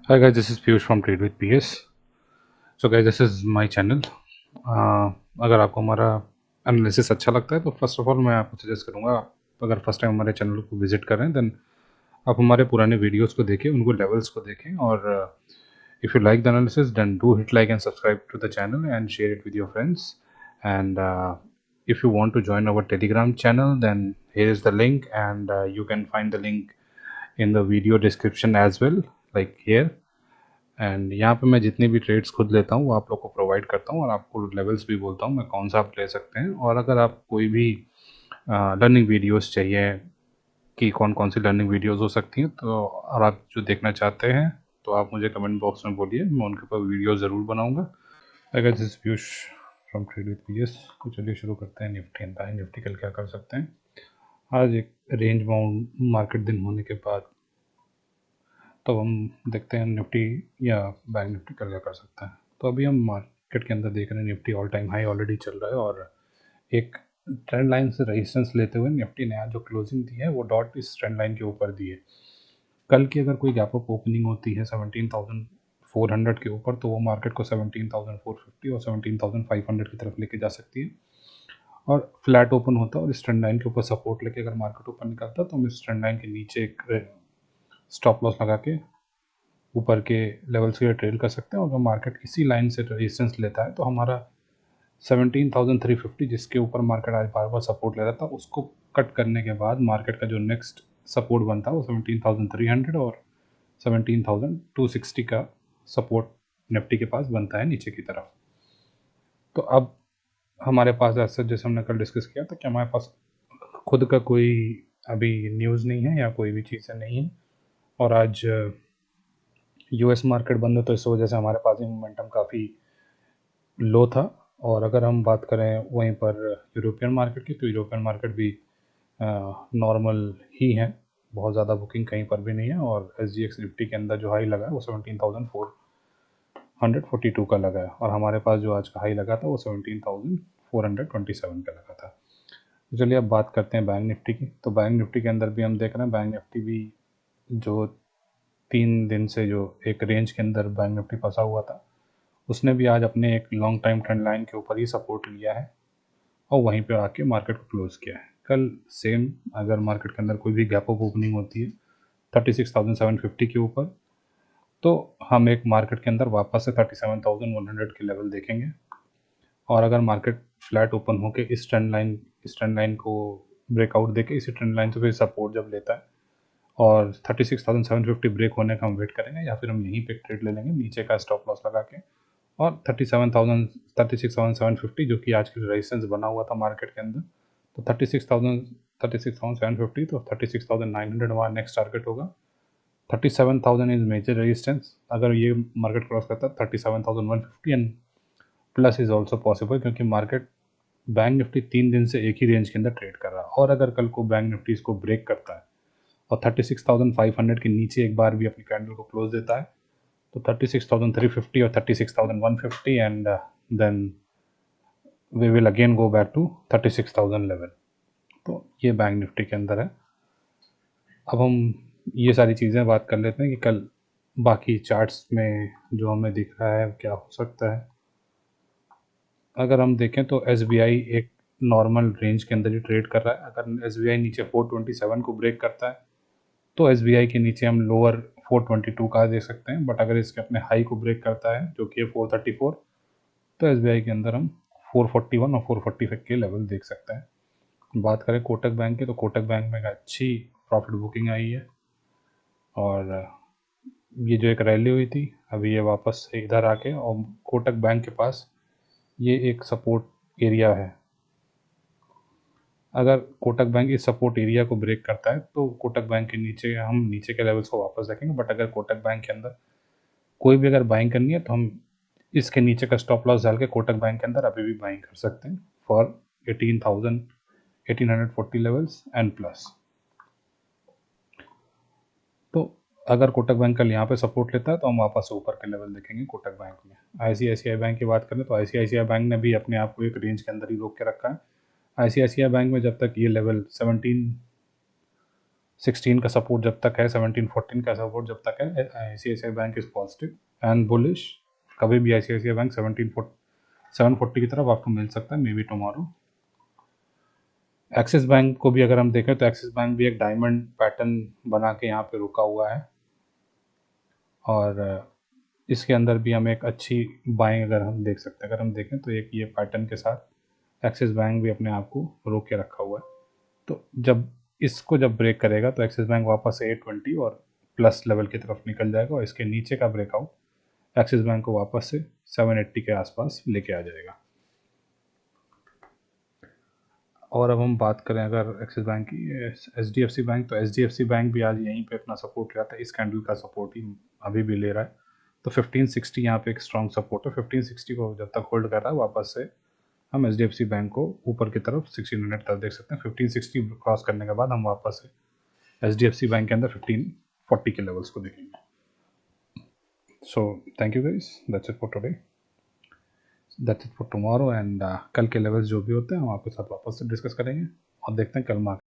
Hi guys, this is Piyush from Trade with PS. So guys, this is my channel. अगर आपको हमारा analysis अच्छा लगता है तो फर्स्ट ऑफ ऑल मैं आपको सजेस्ट करूँगा, अगर फर्स्ट टाइम हमारे चैनल को विजिट कर रहे हैं देन आप हमारे पुराने वीडियोस को देखें, उनको लेवल्स को देखें, और if you like the analysis then do hit like and subscribe to the channel and share it with your friends. And if you want to join our Telegram channel, then here is the link, and you can find the link in the video description as well, like here. And यहाँ पे मैं जितनी भी trades खुद लेता हूँ वो आप लोग को प्रोवाइड करता हूँ, और आपको लेवल्स भी बोलता हूँ मैं कौन सा आप ले सकते हैं. और अगर आप कोई भी लर्निंग वीडियोस चाहिए कि कौन कौन सी लर्निंग वीडियोस हो सकती हैं, तो और आप जो देखना चाहते हैं तो आप मुझे कमेंट बॉक्स में बोलिए, मैं उनके ऊपर वीडियो ज़रूर बनाऊँगा. अगर this Piyush from trade with PS. तो चलिए शुरू करते हैं. निफ्टी एंड बैंक निफ्टी कल क्या कर सकते हैं. आज एक रेंज बाउंड मार्केट दिन होने के बाद तो हम देखते हैं निफ्टी या बैंक निफ्टी कल क्या कर सकता है. तो अभी हम मार्केट के अंदर देख रहे हैं Nifty all time high already चल रहा है, और एक ट्रेंड लाइन से रेजिस्टेंस लेते हुए निफ्टी ने आज जो क्लोजिंग दी है वो डॉट इस ट्रेंड लाइन के ऊपर दी है. कल की अगर कोई गैप अप ओपनिंग होती है 17,400 के ऊपर तो वो मार्केट को 17,450 और 17,500 की तरफ लेके जा सकती है. और फ्लैट ओपन होता है और इस ट्रेंड लाइन के ऊपर सपोर्ट लेके अगर मार्केट ऊपर निकलता तो हम इस ट्रेंड लाइन के नीचे एक स्टॉप लॉस लगा के ऊपर के लेवल्स के लिए ट्रेल कर सकते हैं. और अगर मार्केट इसी लाइन से रेजिस्टेंस लेता है तो हमारा 17,350 जिसके ऊपर मार्केट आज बार बार सपोर्ट ले रहा था उसको कट करने के बाद मार्केट का जो नेक्स्ट सपोर्ट बनता है वो 17,300 और 17,260 का सपोर्ट निफ्टी के पास बनता है नीचे की तरफ. तो अब हमारे पास ऐसा जैसे हमने कल डिस्कस किया था कि हमारे पास खुद का कोई अभी न्यूज़ नहीं है या कोई भी चीज़ें नहीं है, और आज यूएस मार्केट बंद है तो इस वजह से हमारे पास भी मोमेंटम काफ़ी लो था. और अगर हम बात करें वहीं पर यूरोपियन मार्केट की, तो यूरोपियन मार्केट भी नॉर्मल ही है, बहुत ज़्यादा बुकिंग कहीं पर भी नहीं है. और SGX निफ्टी के अंदर जो हाई लगा है वो 17,442 का लगा है, और हमारे पास जो आज का हाई लगा था वो 17,427 का लगा था. तो चलिए अब बात करते हैं बैंक निफ्टी की. तो बैंक निफ्टी के अंदर भी हम देख रहे हैं बैंक निफ्टी भी जो 3 दिन से जो एक रेंज के अंदर बैंक निफ्टी फंसा हुआ था उसने भी आज अपने एक लॉन्ग टाइम ट्रेंड लाइन के ऊपर ही सपोर्ट लिया है और वहीं पे आके मार्केट को क्लोज किया है. कल सेम अगर मार्केट के अंदर कोई भी गैप अप ओपनिंग होती है 36,750 के ऊपर तो हम एक मार्केट के अंदर वापस से 37,100 के लेवल देखेंगे. और अगर मार्केट फ्लैट ओपन होके इस ट्रेंड लाइन को ब्रेकआउट देके इसी ट्रेंड लाइन से फिर सपोर्ट जब लेता है और 36,750 ब्रेक होने का हम वेट करेंगे, या फिर हम यहीं पे ट्रेड ले लेंगे नीचे का स्टॉप लॉस लगा के. और 36,750 जो कि आज की रेजिस्टेंस बना हुआ था मार्केट के अंदर, तो 36,750 तो 36,900 हमारा नेक्स्ट टारगेट होगा. 37,000 इज मेजर रेजिस्टेंस. अगर ये मार्केट क्रॉस करता है 37,150 and plus is also possible, क्योंकि मार्केट बैंक निफ्टी 3 दिन से एक ही रेंज के अंदर ट्रेड कर रहा है. और अगर कल को बैंक निफ्टी इसको ब्रेक करता है और 36,500 के नीचे एक बार भी अपनी कैंडल को क्लोज देता है तो 36,350 और 36,150 and then we will again go back to 36,000 level. तो ये बैंक निफ्टी के अंदर है. अब हम ये सारी चीज़ें बात कर लेते हैं कि कल बाकी चार्ट्स में जो हमें दिख रहा है क्या हो सकता है. अगर हम देखें तो SBI एक नॉर्मल रेंज के अंदर ही ट्रेड कर रहा है. अगर SBI नीचे 427 को ब्रेक करता है तो SBI के नीचे हम लोअर 422 का देख सकते हैं. बट अगर इसके अपने हाई को ब्रेक करता है जो कि है 434 तो SBI के अंदर हम 441 और 445 के लेवल देख सकते हैं. बात करें कोटक बैंक की, तो कोटक बैंक में एक अच्छी प्रॉफिट बुकिंग आई है, और ये जो एक रैली हुई थी अभी ये वापस से इधर आके, और कोटक बैंक के पास ये एक सपोर्ट एरिया है. अगर कोटक बैंक इस सपोर्ट एरिया को ब्रेक करता है तो कोटक बैंक के नीचे हम नीचे के लेवल्स को वापस देखेंगे. बट अगर कोटक बैंक के अंदर कोई भी अगर बाइंग करनी है तो हम इसके नीचे का स्टॉप लॉस डाल के कोटक बैंक के अंदर अभी भी बाइंग कर सकते हैं फॉर 18,140 लेवल्स एंड प्लस. तो अगर कोटक बैंक कल यहाँ पे सपोर्ट लेता है तो हम वापस ऊपर के लेवल देखेंगे कोटक बैंक में. ICICI बैंक की बात करें तो ICICI बैंक ने भी अपने आप को एक रेंज के अंदर ही रोक के रखा है. ICICI बैंक में जब तक ये लेवल 16 का सपोर्ट जब तक है, 17-14 का सपोर्ट जब तक है, ICICI bank is positive and bullish. कभी भी ICICI बैंक 740 की तरफ आपको मिल सकता है, may be tomorrow. Axis bank को भी अगर हम देखें तो एक्सिस बैंक भी एक डायमंड पैटर्न बना के यहाँ पे रुका हुआ है, और इसके अंदर भी हम एक अच्छी बाइंग अगर हम देख सकते हैं। अगर हम देखें तो एक ये पैटर्न के साथ एक्सिस बैंक भी अपने आप को रोक के रखा हुआ है। तो जब इसको ब्रेक करेगा तो एक्सिस बैंक वापस से 820 और प्लस लेवल की तरफ निकल जाएगा, और इसके नीचे का ब्रेकआउट एक्सिस बैंक को वापस से 780 के आसपास लेके आ जाएगा। और अब हम बात करें अगर एक्सिस बैंक की, HDFC बैंक, तो HDFC बैंक भी आज यहीं पे अपना सपोर्ट रहा था, इस कैंडल का सपोर्ट ही अभी भी ले रहा है। तो 1560 यहाँ पे एक स्ट्रॉन्ग सपोर्ट है। 1560 को जब तक होल्ड कर रहा है, वापस से हम HDFC बैंक को ऊपर की तरफ 1600 तक देख सकते हैं। 1560 क्रॉस करने के बाद हम वापस से HDFC बैंक के अंदर 1540 के लेवल्स को देखेंगे। So thank you guys, that's it for today, that's it for tomorrow, and कल के लेवल्स जो भी होते हैं हम आपके साथ वापस से डिस्कस करेंगे और देखते हैं कल मार्केट